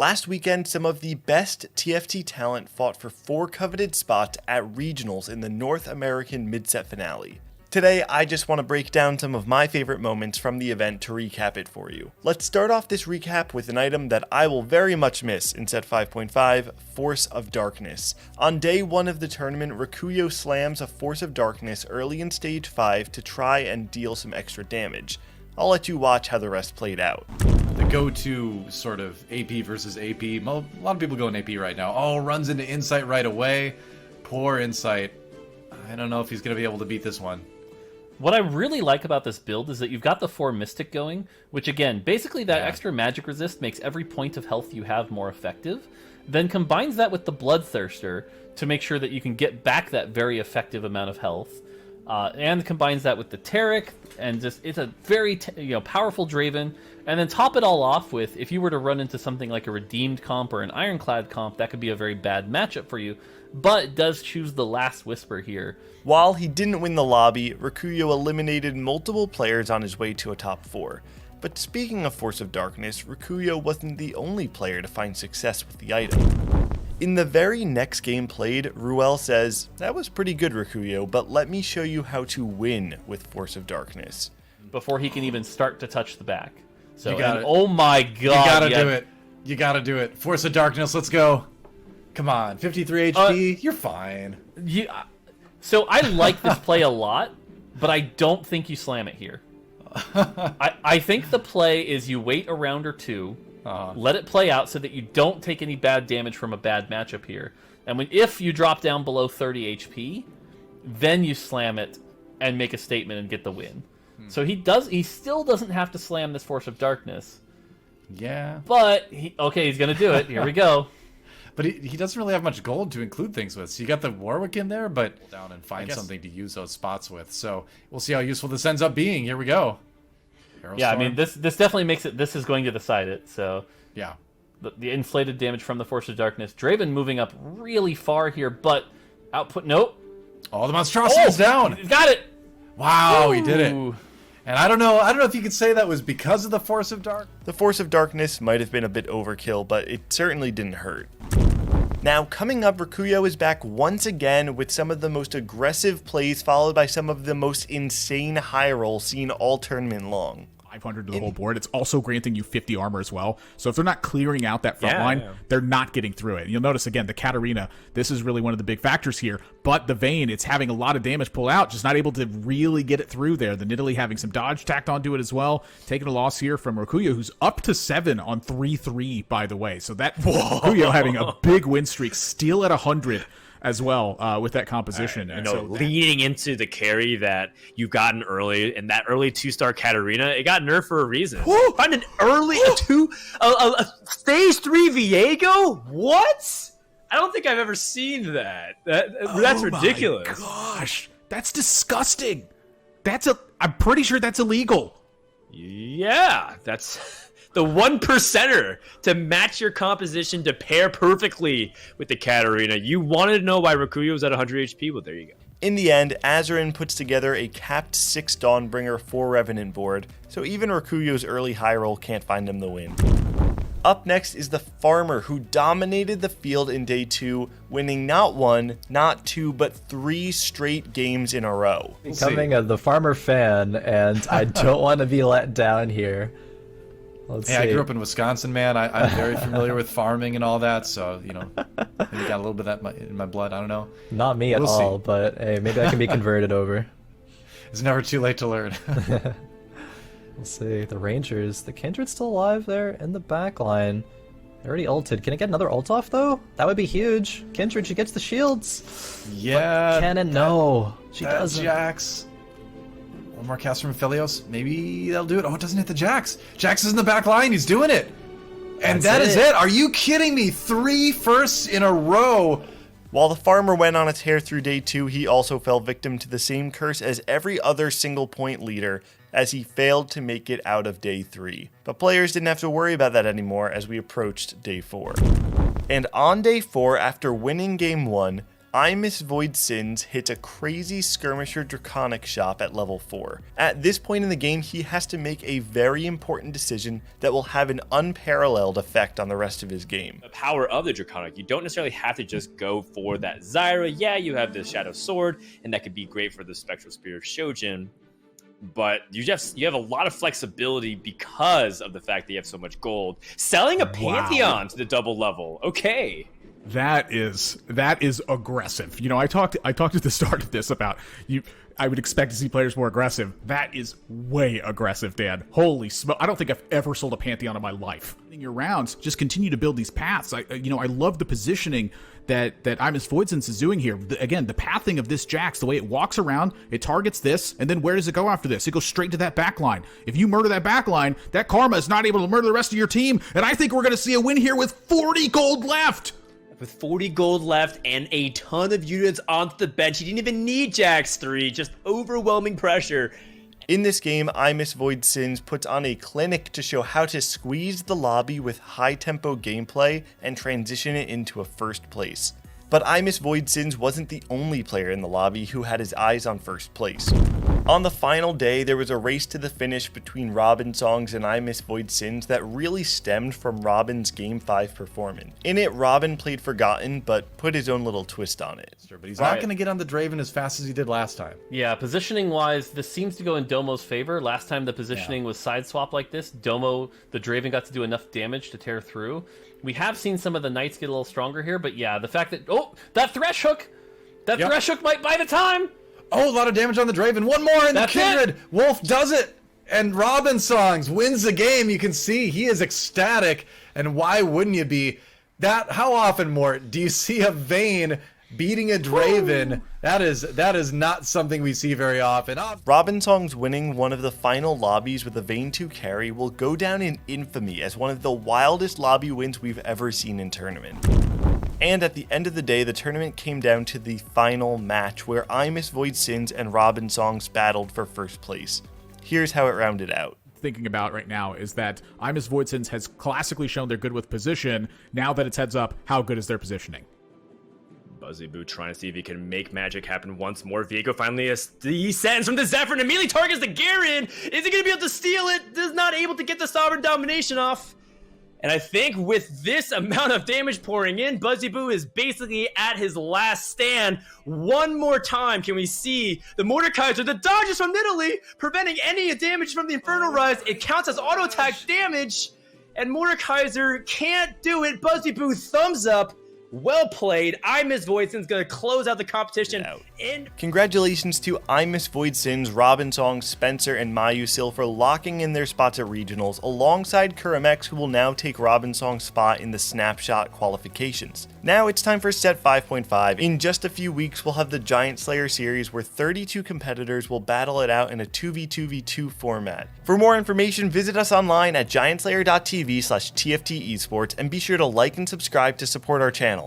Last weekend, some of the best TFT talent fought for 4 coveted spots at regionals in the North American mid-set finale. Today, I just want to break down some of my favorite moments from the event to recap it for you. Let's start off this recap with an item that I will very much miss in set 5.5, Force of Darkness. On day 1 of the tournament, Ryuyo slams a Force of Darkness early in stage 5 to try and deal some extra damage. I'll let you watch how the rest played out. The go-to sort of AP versus AP. A lot of people go in AP right now. Oh, runs into Insight right away. Poor Insight. I don't know if he's going to be able to beat this one. What I really like about this build is that you've got the 4 Mystic going, which again, basically that extra magic resist makes every point of health you have more effective, then combines that with the Bloodthirster to make sure that you can get back that very effective amount of health, and combines that with the Taric, and just it's a very powerful Draven, and then top it all off with, if you were to run into something like a Redeemed comp or an Ironclad comp, that could be a very bad matchup for you, but does choose the Last Whisper here. While he didn't win the lobby, Ryuyo eliminated multiple players on his way to a top 4. But speaking of Force of Darkness, Ryuyo wasn't the only player to find success with the item. In the very next game played, Ruel says, "That was pretty good, Ryuyo, but let me show you how to win with Force of Darkness." Before he can even start to touch the back. So, and, oh my god. You gotta do it. You gotta do it. Force of Darkness, let's go. Come on, 53 HP, you're fine. So I like this play a lot, but I don't think you slam it here. I think the play is you wait a round or two, let it play out so that you don't take any bad damage from a bad matchup here. And if you drop down below 30 HP, then you slam it and make a statement and get the win. So he still doesn't have to slam this Force of Darkness. Yeah. But, he's going to do it. Here we go. But he doesn't really have much gold to include things with. So you got the Warwick in there, but down and find something to use those spots with. So we'll see how useful this ends up being. Here we go. Yeah, I mean, this definitely makes it, this is going to decide it. So yeah, the inflated damage from the Force of Darkness. Draven moving up really far here, but output, nope. Oh, the monstrosity is down. He's got it. Wow, he did it. And I don't know if you could say that was because of the Force of Dark. The Force of Darkness might have been a bit overkill, but it certainly didn't hurt. Now, coming up, Ryuyo is back once again with some of the most aggressive plays, followed by some of the most insane high rolls seen all tournament long. 500 to the whole board. It's also granting you 50 armor as well. So if they're not clearing out that front line, they're not getting through it. And you'll notice, again, the Katarina, this is really one of the big factors here. But the Vayne, it's having a lot of damage pull out, just not able to really get it through there. The Nidalee having some dodge tacked onto it as well. Taking a loss here from Ryuyo, who's up to 7 on 3-3, by the way. So that Ryuyo having a big win streak, still at 100 as well with that composition. And so leading into the carry that you've gotten early, and that early 2-star Katarina, it got nerfed for a reason. Find an early a stage 3 Viego? What? I don't think I've ever seen that. That's ridiculous. Oh my gosh, that's disgusting. I'm pretty sure that's illegal. Yeah, that's the 1%er to match your composition to pair perfectly with the Katarina. You wanted to know why Ryuyo was at 100 HP? Well, there you go. In the end, Azurin puts together a capped 6 Dawnbringer 4 Revenant board, so even Ryuyo's early high roll can't find him the win. Up next is the Farmer, who dominated the field in day 2, winning not 1, not 2, but 3 straight games in a row. Becoming the Farmer fan, and I don't want to be let down here. Let's see. I grew up in Wisconsin, man. I'm very familiar with farming and all that, so, maybe got a little bit of that in my blood. I don't know. Not me at all, but hey, maybe I can be converted over. It's never too late to learn. Let's see. The Rangers. The Kindred's still alive there in the back line. They already ulted. Can I get another ult off, though? That would be huge. Kindred, she gets the shields. Yeah. But Cannon, no. She doesn't. Jax. One more cast from Philios. Maybe that'll do it. Oh, it doesn't hit the Jax. Jax is in the back line. He's doing it. And that is it. Are you kidding me? 3 firsts in a row. While the Farmer went on a tear through day 2, he also fell victim to the same curse as every other single point leader, as he failed to make it out of day 3. But players didn't have to worry about that anymore as we approached day 4. And on day 4, after winning game 1, I Miss Void Sins hits a crazy skirmisher draconic shop at level 4. At this point in the game, he has to make a very important decision that will have an unparalleled effect on the rest of his game. The power of the draconic, you don't necessarily have to just go for that Zyra. Yeah, you have the Shadow Sword, and that could be great for the Spectral Spear of Shojin. But you have a lot of flexibility because of the fact that you have so much gold. Selling a Pantheon to the double level, okay. That is aggressive. You know, I talked at the start of this about I would expect to see players more aggressive. That is way aggressive, Dan. Holy smoke. I don't think I've ever sold a Pantheon in my life. In your rounds, just continue to build these paths. I love the positioning that Imus Voidsens is doing here. Again, the pathing of this Jax, the way it walks around, it targets this, and then where does it go after this? It goes straight to that backline. If you murder that backline, that Karma is not able to murder the rest of your team, and I think we're going to see a win here with 40 gold left. With 40 gold left and a ton of units onto the bench, he didn't even need Jax 3, just overwhelming pressure. In this game, I Miss Void Sins puts on a clinic to show how to squeeze the lobby with high-tempo gameplay and transition it into a first place. But I Miss Void Sins wasn't the only player in the lobby who had his eyes on first place. On the final day, there was a race to the finish between RobinSongs and I Miss Void Sins that really stemmed from Robin's Game 5 performance. In it, Robin played Forgotten, but put his own little twist on it. But he's not going to get on the Draven as fast as he did last time. Yeah, positioning-wise, this seems to go in Domo's favor. Last time the positioning was side swap like this, Domo, the Draven, got to do enough damage to tear through. We have seen some of the Knights get a little stronger here, but yeah, the fact that... Oh, that Thresh Hook! That Thresh Hook might buy the time! Oh, a lot of damage on the Draven. One more in the Kindred. It. Wolf does it. And RobinSongs wins the game. You can see he is ecstatic. And why wouldn't you be? How often, Mort, do you see a Vayne beating a Draven? That is not something we see very often. RobinSongs winning one of the final lobbies with a Vayne 2 carry will go down in infamy as one of the wildest lobby wins we've ever seen in tournament. And at the end of the day, the tournament came down to the final match where I Miss Void Sins and RobinSongs battled for first place. Here's how it rounded out. Thinking about right now is that I Miss Void Sins has classically shown they're good with position. Now that it's heads up, how good is their positioning? BuzzyBoo trying to see if he can make magic happen once more. Viego finally descends from the Zephyr and immediately targets the Garen. Is he going to be able to steal it? Is not able to get the Sovereign Domination off. And I think with this amount of damage pouring in, BuzzyBoo is basically at his last stand. One more time, can we see the Mordekaiser, the dodges from Italy, preventing any damage from the Infernal Rise. It counts as auto attack damage, and Mordekaiser can't do it. BuzzyBoo thumbs up. Well played. I Miss Void Sins going to close out the competition. Congratulations to I Miss Void Sins, RobinSongs, Spencer, and Mayusil for locking in their spots at regionals, alongside Kuramex, who will now take RobinSongs' spot in the snapshot qualifications. Now it's time for Set 5.5. In just a few weeks, we'll have the Giant Slayer series where 32 competitors will battle it out in a 2v2v2 format. For more information, visit us online at giantslayer.tv/TFT Esports and be sure to like and subscribe to support our channel.